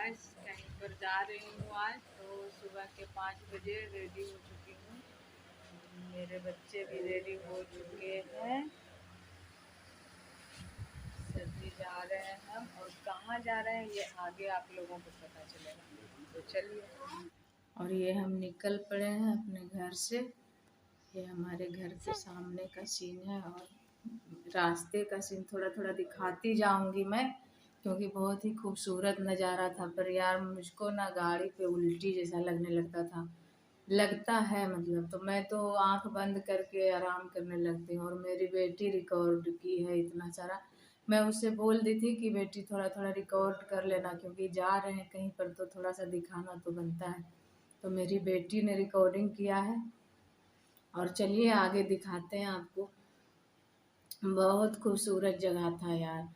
Guys, कहीं पर जा रही हूँ आज। तो सुबह के 5 बजे रेडी हो चुकी हूँ। मेरे बच्चे भी रेडी हो चुके हैं। सभी जा रहे हैं हम, और कहाँ जा रहे हैं ये आगे आप लोगों को पता चलेगा। तो चलिए। और ये हम निकल पड़े हैं अपने घर से। ये हमारे घर के सामने का सीन है, और रास्ते का सीन थोड़ा थोड़ा दिखाती जाऊंगी मैं, क्योंकि बहुत ही खूबसूरत नज़ारा था। पर यार मुझको ना गाड़ी पे उल्टी जैसा लगने लगता है मतलब। तो मैं तो आंख बंद करके आराम करने लगती हूँ। और मेरी बेटी रिकॉर्ड की है इतना सारा। मैं उससे बोल दी थी कि बेटी थोड़ा थोड़ा रिकॉर्ड कर लेना, क्योंकि जा रहे हैं कहीं पर तो थोड़ा सा दिखाना तो बनता है। तो मेरी बेटी ने रिकॉर्डिंग किया है, और चलिए आगे दिखाते हैं आपको। बहुत खूबसूरत जगह था यार।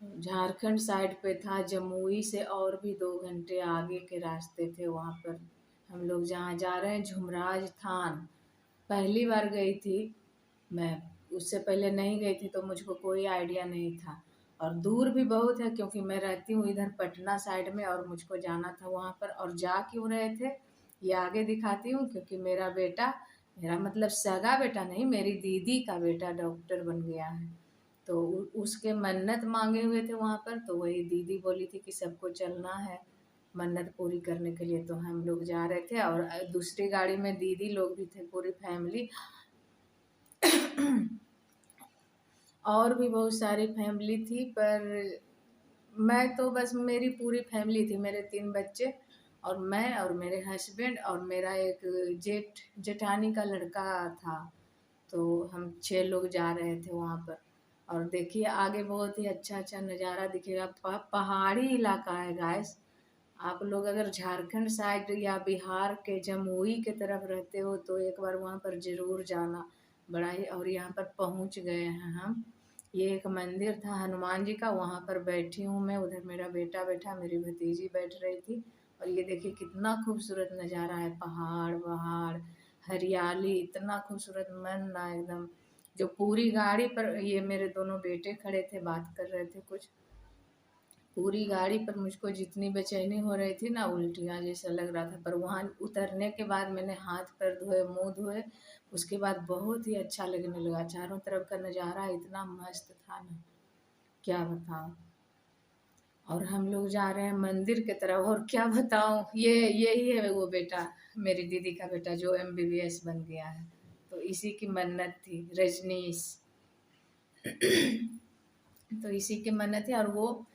झारखंड साइड पे था, जमुई से और भी 2 घंटे आगे के रास्ते थे। वहाँ पर हम लोग जहाँ जा रहे हैं झुमराज थान, पहली बार गई थी मैं। उससे पहले नहीं गई थी तो मुझको कोई आइडिया नहीं था। और दूर भी बहुत है, क्योंकि मैं रहती हूँ इधर पटना साइड में, और मुझको जाना था वहाँ पर। और जा क्यों रहे थे ये आगे दिखाती हूँ। क्योंकि मेरा बेटा, मेरा मतलब सगा बेटा नहीं, मेरी दीदी का बेटा डॉक्टर बन गया है। तो उसके मन्नत मांगे हुए थे वहाँ पर। तो वही दीदी बोली थी कि सबको चलना है मन्नत पूरी करने के लिए। तो हम लोग जा रहे थे, और दूसरी गाड़ी में दीदी लोग भी थे, पूरी फैमिली। और भी बहुत सारी फैमिली थी, पर मैं तो बस, मेरी पूरी फैमिली थी। मेरे 3 बच्चे, और मैं, और मेरे हस्बैंड, और मेरा एक जेठानी का लड़का था। तो हम 6 लोग जा रहे थे वहाँ पर। और देखिए आगे बहुत ही अच्छा अच्छा नज़ारा दिखेगा। पहाड़ी इलाका है गाइस। आप लोग अगर झारखंड साइड या बिहार के जमुई के तरफ रहते हो तो एक बार वहाँ पर ज़रूर जाना। बड़ा ही। और यहाँ पर पहुँच गए हैं हम। ये एक मंदिर था हनुमान जी का, वहाँ पर बैठी हूँ मैं। उधर मेरा बेटा बैठा, मेरी भतीजी बैठ रही थी। और ये देखिए कितना खूबसूरत नज़ारा है, पहाड़ वहाड़, हरियाली, इतना खूबसूरत। मन ना एकदम। जो पूरी गाड़ी पर, ये मेरे दोनों बेटे खड़े थे, बात कर रहे थे कुछ। पूरी गाड़ी पर मुझको जितनी बेचैनी हो रही थी ना, उल्टियाँ जैसा लग रहा था। पर वहाँ उतरने के बाद मैंने हाथ पैर धोए, मुंह धोए, उसके बाद बहुत ही अच्छा लगने लगा। चारों तरफ का नज़ारा इतना मस्त था ना, क्या बताऊँ। और हम लोग जा रहे हैं मंदिर की तरफ। और क्या बताऊँ, ये यही है वो बेटा, मेरी दीदी का बेटा, जो MBBS बन गया है। तो इसी की मन्नत थी, रजनीश। तो इसी की मन्नत है। और वो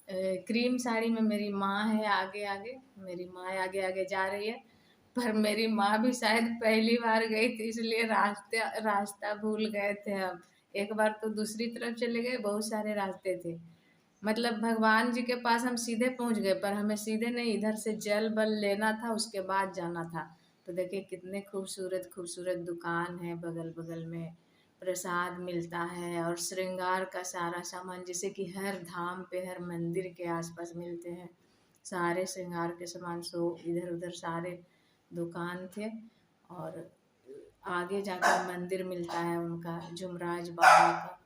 क्रीम साड़ी में मेरी माँ है आगे आगे, मेरी माँ आगे आगे जा रही है। पर मेरी माँ भी शायद पहली बार गई थी, इसलिए रास्ता भूल गए थे। अब एक बार तो दूसरी तरफ चले गए, बहुत सारे रास्ते थे। मतलब भगवान जी के पास हम सीधे पहुंच गए, पर हमें सीधे नहीं, इधर से जल बल लेना था, उसके बाद जाना था। तो देखिए कितने खूबसूरत खूबसूरत दुकान है बगल बगल में। प्रसाद मिलता है, और श्रृंगार का सारा सामान, जैसे कि हर धाम पे, हर मंदिर के आसपास मिलते हैं सारे श्रृंगार के सामान। सो इधर उधर सारे दुकान थे। और आगे जाकर मंदिर मिलता है उनका, जुमराज बाबा का।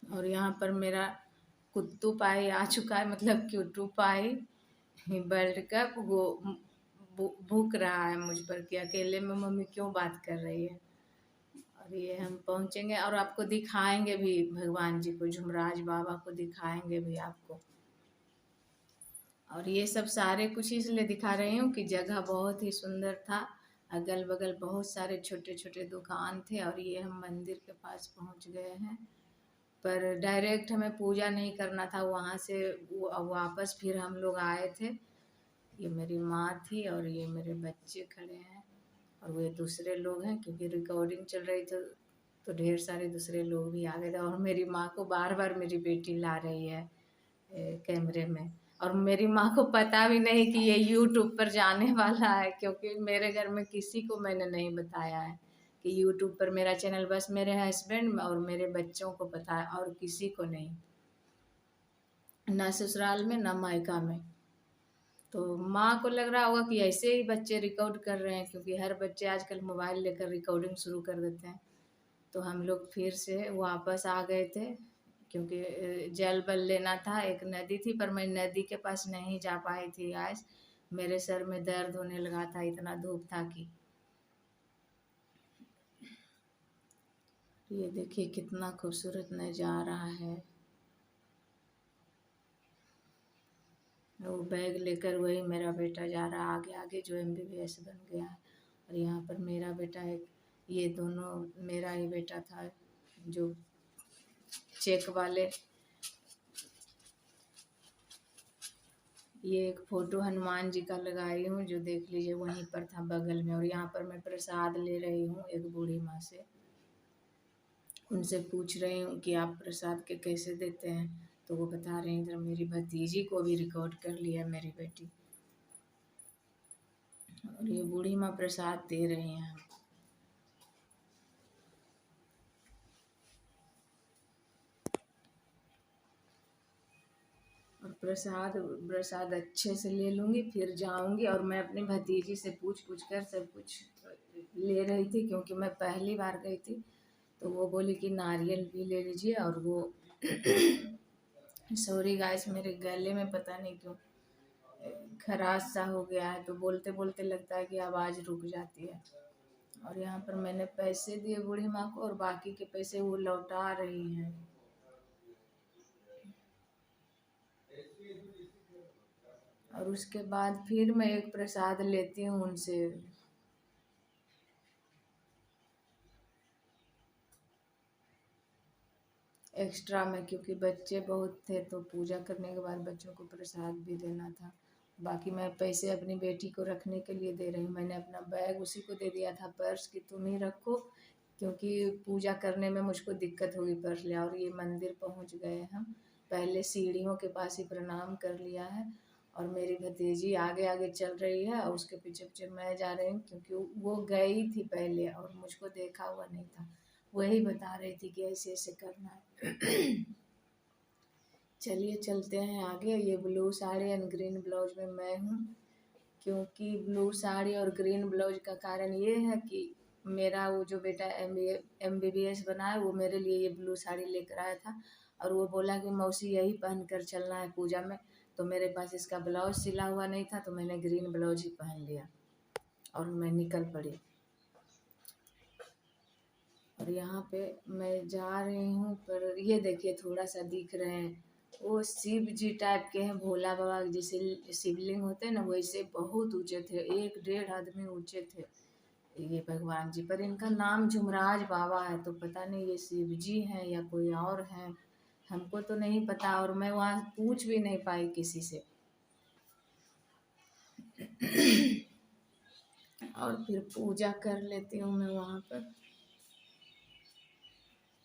और यहाँ पर मेरा कुत्तू पाई आ चुका है, मतलब क्यूटू पाई वर्ल्ड कप। वो भूख रहा है मुझ पर कि अकेले में मम्मी क्यों बात कर रही है। और ये हम पहुँचेंगे, और आपको दिखाएंगे भी भगवान जी को, झुमराज बाबा को दिखाएंगे भी आपको। और ये सब सारे कुछ इसलिए दिखा रही हूँ कि जगह बहुत ही सुंदर था। अगल बगल बहुत सारे छोटे छोटे दुकान थे। और ये हम मंदिर के पास पहुँच गए हैं। पर डायरेक्ट हमें पूजा नहीं करना था, वहाँ से वापस फिर हम लोग आए थे। ये मेरी माँ थी, और ये मेरे बच्चे खड़े हैं, और वे दूसरे लोग हैं, क्योंकि रिकॉर्डिंग चल रही तो ढेर सारे दूसरे लोग भी आ गए थे। और मेरी माँ को बार बार मेरी बेटी ला रही है कैमरे में। और मेरी माँ को पता भी नहीं कि ये यूट्यूब पर जाने वाला है, क्योंकि मेरे घर में किसी को मैंने नहीं बताया है कि यूट्यूब पर मेरा चैनल, बस मेरे हस्बैंड और मेरे बच्चों को पता है, और किसी को नहीं, ना ससुराल में ना मायका में। तो माँ को लग रहा होगा कि ऐसे ही बच्चे रिकॉर्ड कर रहे हैं, क्योंकि हर बच्चे आजकल मोबाइल लेकर रिकॉर्डिंग शुरू कर देते हैं। तो हम लोग फिर से वापस आ गए थे क्योंकि जल बल लेना था। एक नदी थी पर मैं नदी के पास नहीं जा पाई थी आज, मेरे सर में दर्द होने लगा था, इतना धूप था कि। ये देखिए कितना खूबसूरत नज़ारा है। वो बैग लेकर वही मेरा बेटा जा रहा है आगे आगे, जो MBBS बन गया है। और यहाँ पर मेरा बेटा है, ये दोनों मेरा ही बेटा था जो चेक वाले। ये एक फोटो हनुमान जी का लगाई हूँ, जो देख लीजिए वहीं पर था बगल में। और यहाँ पर मैं प्रसाद ले रही हूँ एक बूढ़ी माँ से, उनसे पूछ रही हूँ कि आप प्रसाद के कैसे देते हैं, तो वो बता रही हैं इधर मेरी भतीजी को भी रिकॉर्ड कर लिया मेरी बेटी। और ये बूढ़ी माँ प्रसाद दे रही हैं। और प्रसाद अच्छे से ले लूँगी, फिर जाऊँगी। और मैं अपनी भतीजी से पूछ कर सब कुछ ले रही थी, क्योंकि मैं पहली बार गई थी। तो वो बोली कि नारियल भी ले लीजिए। और वो सॉरी गाइस, मेरे गले में पता नहीं क्यों खराश सा हो गया है, तो बोलते बोलते लगता है कि आवाज़ रुक जाती है। और यहाँ पर मैंने पैसे दिए बूढ़ी माँ को, और बाकी के पैसे वो लौटा रही हैं। और उसके बाद फिर मैं एक प्रसाद लेती हूँ उनसे। एक्स्ट्रा में, क्योंकि बच्चे बहुत थे तो पूजा करने के बाद बच्चों को प्रसाद भी देना था। बाकी मैं पैसे अपनी बेटी को रखने के लिए दे रही हूँ। मैंने अपना बैग उसी को दे दिया था, पर्स कि तुम ही रखो, क्योंकि पूजा करने में मुझको दिक्कत होगी पर्स ले। और ये मंदिर पहुँच गए हम, पहले सीढ़ियों के पास ही प्रणाम कर लिया है। और मेरी भतीजी आगे आगे चल रही है और उसके पीछे पीछे मैं जा रही हूँ, क्योंकि वो गई थी पहले और मुझको देखा हुआ नहीं था। वही बता रही थी कि ऐसे ऐसे करना है। चलिए चलते हैं आगे। ये blue sari and green blouse में मैं हूँ, क्योंकि ब्लू साड़ी और ग्रीन ब्लाउज का कारण ये है कि मेरा वो जो बेटा MBBS बना है, वो मेरे लिए ये ब्लू साड़ी लेकर आया था। और वो बोला कि मौसी यही पहन कर चलना है पूजा में। तो मेरे पास इसका ब्लाउज सिला हुआ नहीं था, तो मैंने ग्रीन ब्लाउज ही पहन लिया और मैं निकल पड़ी। और यहाँ पे मैं जा रही हूँ, पर ये देखिए थोड़ा सा दिख रहे हैं, वो शिव जी टाइप के हैं। भोला बाबा जैसे शिवलिंग होते हैं ना, वैसे बहुत ऊंचे थे, 1-1.5 आदमी ऊंचे थे ये भगवान जी। पर इनका नाम झुमराज बाबा है, तो पता नहीं ये शिव जी हैं या कोई और हैं, हमको तो नहीं पता। और मैं वहाँ पूछ भी नहीं पाई किसी से। और फिर पूजा कर लेती हूँ मैं वहाँ पर।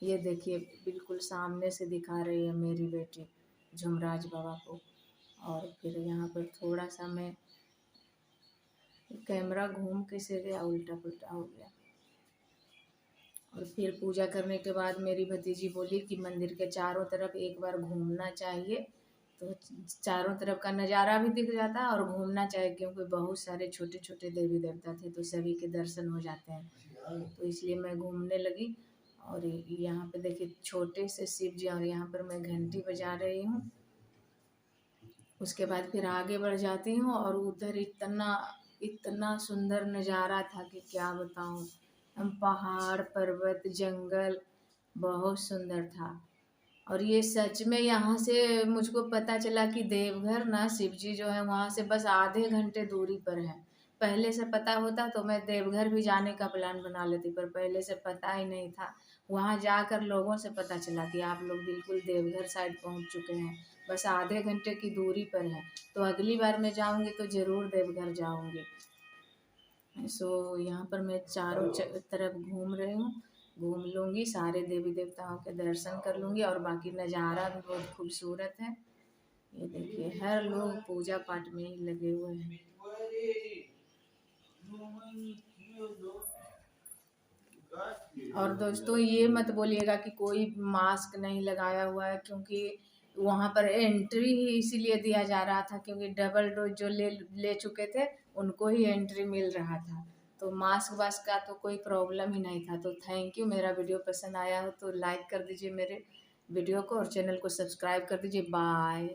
ये देखिए बिल्कुल सामने से दिखा रही है मेरी बेटी झुमराज बाबा को। और फिर यहाँ पर थोड़ा सा मैं, कैमरा घूम कैसे गया, उल्टा पुल्टा हो गया। और फिर पूजा करने के बाद मेरी भतीजी बोली कि मंदिर के चारों तरफ एक बार घूमना चाहिए, तो चारों तरफ का नज़ारा भी दिख जाता है और घूमना चाहिए, क्योंकि बहुत सारे छोटे छोटे देवी देवता थे तो सभी के दर्शन हो जाते हैं। तो इसलिए मैं घूमने लगी। और यहाँ पे देखिए छोटे से शिव जी, और यहाँ पर मैं घंटी बजा रही हूँ। उसके बाद फिर आगे बढ़ जाती हूँ, और उधर इतना इतना सुंदर नज़ारा था कि क्या बताऊँ। हम पहाड़ पर्वत जंगल, बहुत सुंदर था। और ये सच में यहाँ से मुझको पता चला कि देवघर ना शिव जी जो है वहाँ से बस आधे घंटे दूरी पर है। पहले से पता होता तो मैं देवघर भी जाने का प्लान बना लेती, पर पहले से पता ही नहीं था। वहाँ जाकर लोगों से पता चला कि आप लोग बिल्कुल देवघर साइड पहुँच चुके हैं, बस आधे घंटे की दूरी पर है। तो अगली बार मैं जाऊँगी तो ज़रूर देवघर जाऊँगी। सो यहाँ पर मैं चारों तरफ घूम रही हूँ, घूम लूँगी, सारे देवी देवताओं के दर्शन कर लूँगी। और बाकी नज़ारा भी बहुत खूबसूरत है। ये देखिए हर लोग पूजा पाठ में ही लगे हुए हैं। और दोस्तों ये मत बोलिएगा कि कोई मास्क नहीं लगाया हुआ है, क्योंकि वहाँ पर एंट्री ही इसीलिए दिया जा रहा था क्योंकि डबल डोज जो ले चुके थे उनको ही एंट्री मिल रहा था। तो मास्क वास्क का तो कोई प्रॉब्लम ही नहीं था। तो थैंक यू। मेरा वीडियो पसंद आया हो तो लाइक कर दीजिए मेरे वीडियो को और चैनल को सब्सक्राइब कर दीजिए। बाय।